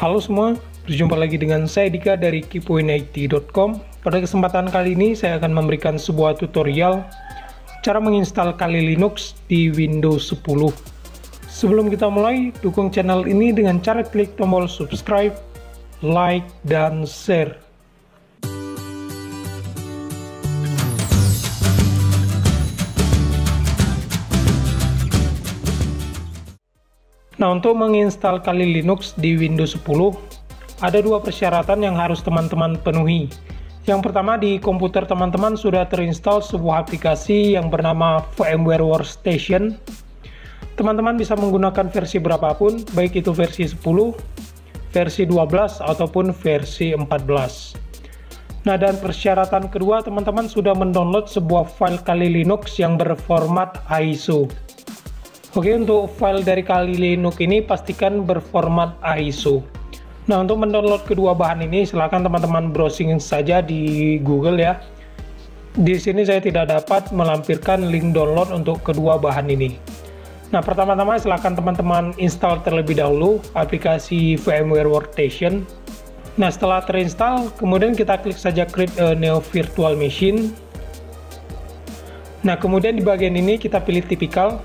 Halo semua, berjumpa lagi dengan saya Dika dari kepoinit.com. Pada kesempatan kali ini saya akan memberikan sebuah tutorial cara menginstal Kali Linux di Windows 10. Sebelum kita mulai, dukung channel ini dengan cara klik tombol subscribe, like, dan share. Nah, untuk menginstal Kali Linux di Windows 10, ada dua persyaratan yang harus teman-teman penuhi. Yang pertama, di komputer teman-teman sudah terinstall sebuah aplikasi yang bernama VMware Workstation. Teman-teman bisa menggunakan versi berapapun, baik itu versi 10, versi 12, ataupun versi 14. Nah, dan persyaratan kedua, teman-teman sudah mendownload sebuah file Kali Linux yang berformat ISO. Oke, untuk file dari Kali Linux ini pastikan berformat ISO. Nah, untuk mendownload kedua bahan ini silahkan teman-teman browsing saja di Google ya. Di sini saya tidak dapat melampirkan link download untuk kedua bahan ini. Nah, pertama-tama silahkan teman-teman install terlebih dahulu aplikasi VMware Workstation. Nah, setelah terinstall, kemudian kita klik saja create a new virtual machine. Nah, kemudian di bagian ini kita pilih typical.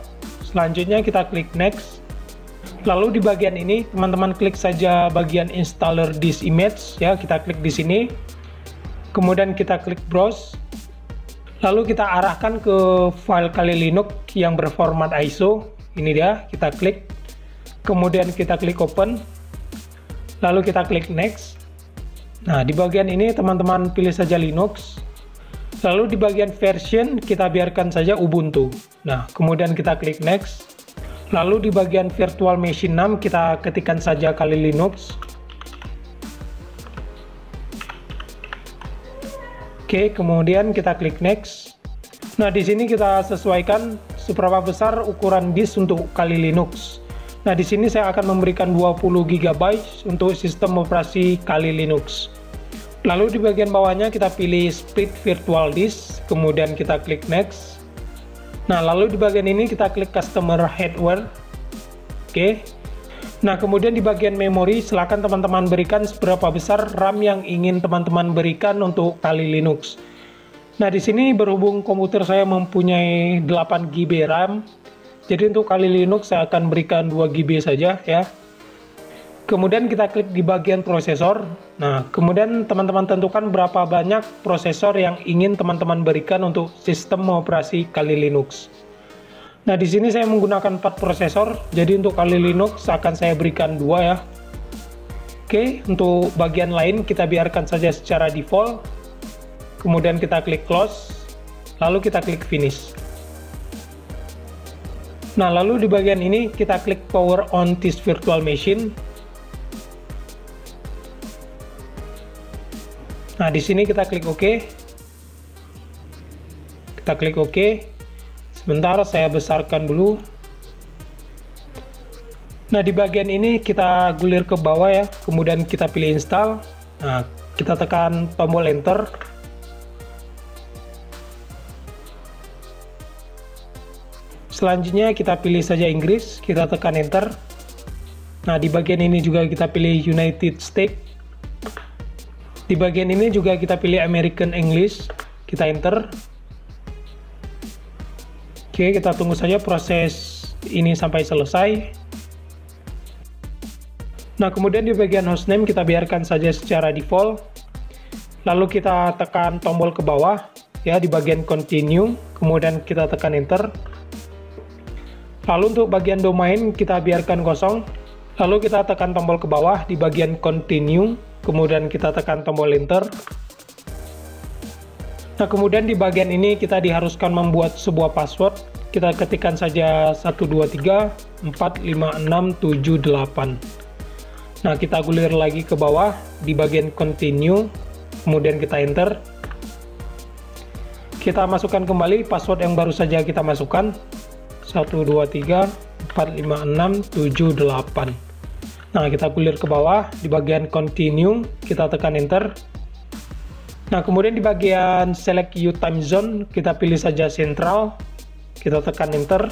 Selanjutnya kita klik next. Lalu di bagian ini teman-teman klik saja bagian installer this image ya, kita klik di sini. Kemudian kita klik browse. Lalu kita arahkan ke file Kali Linux yang berformat ISO. Ini dia, kita klik. Kemudian kita klik open. Lalu kita klik next. Nah, di bagian ini teman-teman pilih saja Linux. Lalu di bagian version kita biarkan saja Ubuntu. Nah, kemudian kita klik next. Lalu di bagian virtual machine 6 kita ketikkan saja Kali Linux. Oke, kemudian kita klik next. Nah, di sini kita sesuaikan seberapa besar ukuran disk untuk Kali Linux. Nah, di sini saya akan memberikan 20 GB untuk sistem operasi Kali Linux. Lalu di bagian bawahnya kita pilih split virtual disk, kemudian kita klik next. Nah, lalu di bagian ini kita klik customer hardware. Oke. Nah, kemudian di bagian memori silakan teman-teman berikan seberapa besar RAM yang ingin teman-teman berikan untuk Kali Linux. Nah, di sini berhubung komputer saya mempunyai 8 GB RAM, jadi untuk Kali Linux saya akan berikan 2 GB saja ya. Kemudian kita klik di bagian prosesor. Nah, kemudian teman-teman tentukan berapa banyak prosesor yang ingin teman-teman berikan untuk sistem operasi Kali Linux. Nah, di sini saya menggunakan 4 prosesor, jadi untuk Kali Linux akan saya berikan 2 ya. Oke, untuk bagian lain kita biarkan saja secara default. Kemudian kita klik close, lalu kita klik finish. Nah, lalu di bagian ini kita klik power on this virtual machine. Nah, di sini kita klik OK. Kita klik OK. Sebentar, saya besarkan dulu. Nah, di bagian ini kita gulir ke bawah ya, kemudian kita pilih install. Nah, kita tekan tombol enter. Selanjutnya kita pilih saja Inggris, kita tekan enter. Nah, di bagian ini juga kita pilih United States. Di bagian ini juga kita pilih American English, kita enter. Oke, kita tunggu saja proses ini sampai selesai. Nah, kemudian di bagian hostname kita biarkan saja secara default. Lalu kita tekan tombol ke bawah ya di bagian continue, kemudian kita tekan enter. Lalu untuk bagian domain kita biarkan kosong. Lalu kita tekan tombol ke bawah di bagian continue. Kemudian kita tekan tombol enter. Nah, kemudian di bagian ini kita diharuskan membuat sebuah password. Kita ketikkan saja 123456778. Nah, kita gulir lagi ke bawah di bagian continue. Kemudian kita enter. Kita masukkan kembali password yang baru saja kita masukkan. 123456778. Nah, kita gulir ke bawah di bagian continue, kita tekan enter. Nah, kemudian di bagian select your time zone, kita pilih saja central, kita tekan enter.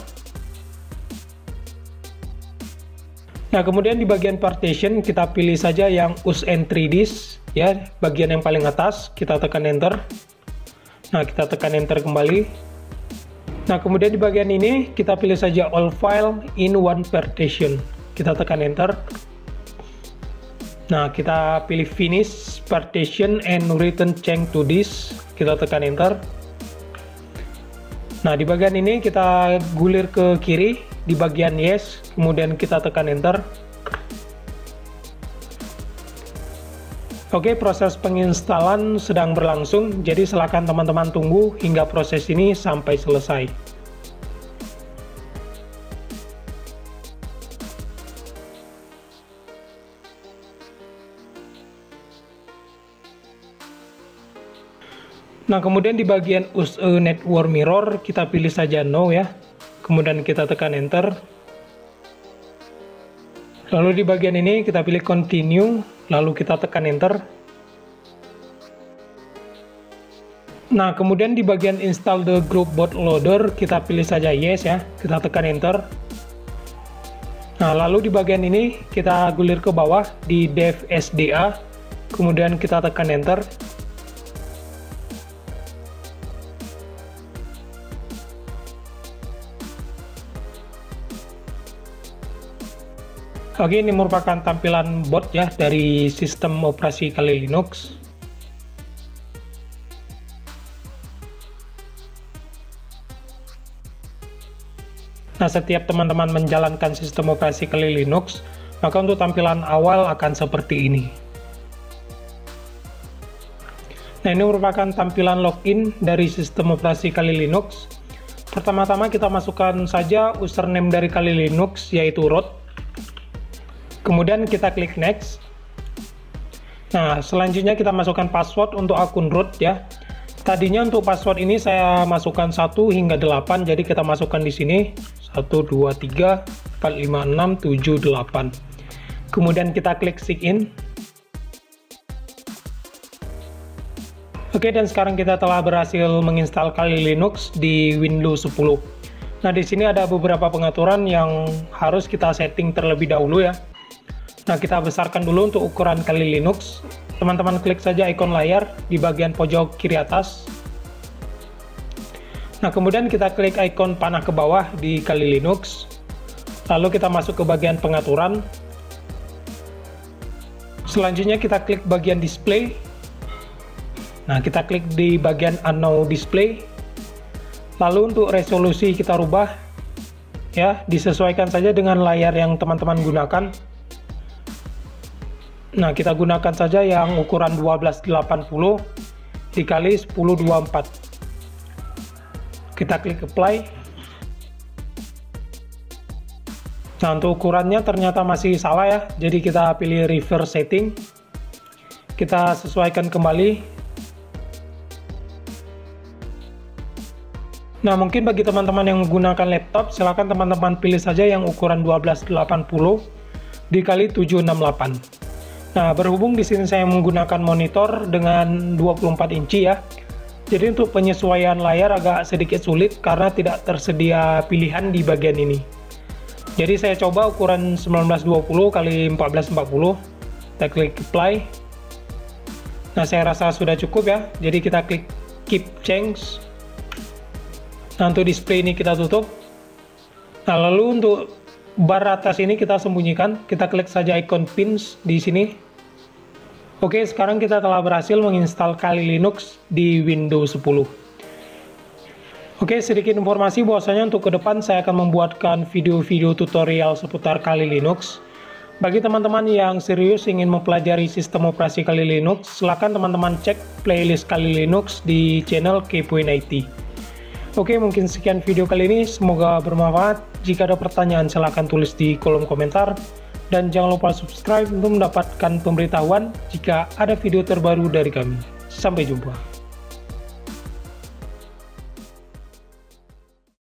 Nah, kemudian di bagian partition kita pilih saja yang use entry disk ya, bagian yang paling atas, kita tekan enter. Nah, kita tekan enter kembali. Nah, kemudian di bagian ini kita pilih saja all file in one partition. Kita tekan enter. Nah, kita pilih finish partition and return change to disk. Kita tekan enter. Nah, di bagian ini kita gulir ke kiri di bagian yes, kemudian kita tekan enter. Oke, proses penginstalan sedang berlangsung, jadi silakan teman-teman tunggu hingga proses ini sampai selesai. Nah, kemudian di bagian use a network mirror kita pilih saja no ya. Kemudian kita tekan enter. Lalu di bagian ini kita pilih continue, lalu kita tekan enter. Nah, kemudian di bagian install the group bootloader kita pilih saja yes ya. Kita tekan enter. Nah, lalu di bagian ini kita gulir ke bawah di dev SDA, kemudian kita tekan enter. Oke, ini merupakan tampilan boot ya dari sistem operasi Kali Linux. Nah, setiap teman-teman menjalankan sistem operasi Kali Linux, maka untuk tampilan awal akan seperti ini. Nah, ini merupakan tampilan login dari sistem operasi Kali Linux. Pertama-tama kita masukkan saja username dari Kali Linux, yaitu root. Kemudian kita klik next. Nah, selanjutnya kita masukkan password untuk akun root ya. Tadinya untuk password ini saya masukkan 1 hingga 8, jadi kita masukkan di sini 1, 2, 3, 4, 5, 6, 7, 8. Kemudian kita klik sign. Oke, dan sekarang kita telah berhasil menginstal Kali Linux di Windows 10. Nah, di sini ada beberapa pengaturan yang harus kita setting terlebih dahulu ya. Nah, kita besarkan dulu untuk ukuran Kali Linux. Teman-teman klik saja ikon layar di bagian pojok kiri atas. Nah, kemudian kita klik ikon panah ke bawah di Kali Linux. Lalu kita masuk ke bagian pengaturan. Selanjutnya kita klik bagian display. Nah, kita klik di bagian Unknown Display. Lalu untuk resolusi kita rubah ya, disesuaikan saja dengan layar yang teman-teman gunakan. Nah, kita gunakan saja yang ukuran 1280 dikali 1024. Kita klik apply. Nah, untuk ukurannya ternyata masih salah ya, jadi kita pilih reverse setting. Kita sesuaikan kembali. Nah, mungkin bagi teman-teman yang menggunakan laptop, silakan teman-teman pilih saja yang ukuran 1280 dikali 768. Nah, berhubung di sini saya menggunakan monitor dengan 24 inci ya. Jadi untuk penyesuaian layar agak sedikit sulit karena tidak tersedia pilihan di bagian ini. Jadi saya coba ukuran 1920 kali 1440. Kita klik apply. Nah, saya rasa sudah cukup ya. Jadi kita klik keep change. Nah, untuk display ini kita tutup. Nah, lalu untuk bar atas ini kita sembunyikan. Kita klik saja ikon pins di sini. Oke, sekarang kita telah berhasil menginstal Kali Linux di Windows 10. Oke, sedikit informasi bahwasanya untuk ke depan saya akan membuatkan video-video tutorial seputar Kali Linux. Bagi teman-teman yang serius ingin mempelajari sistem operasi Kali Linux, silakan teman-teman cek playlist Kali Linux di channel Kepoin IT. Oke, mungkin sekian video kali ini, semoga bermanfaat. Jika ada pertanyaan silakan tulis di kolom komentar. Dan jangan lupa subscribe untuk mendapatkan pemberitahuan jika ada video terbaru dari kami. Sampai jumpa.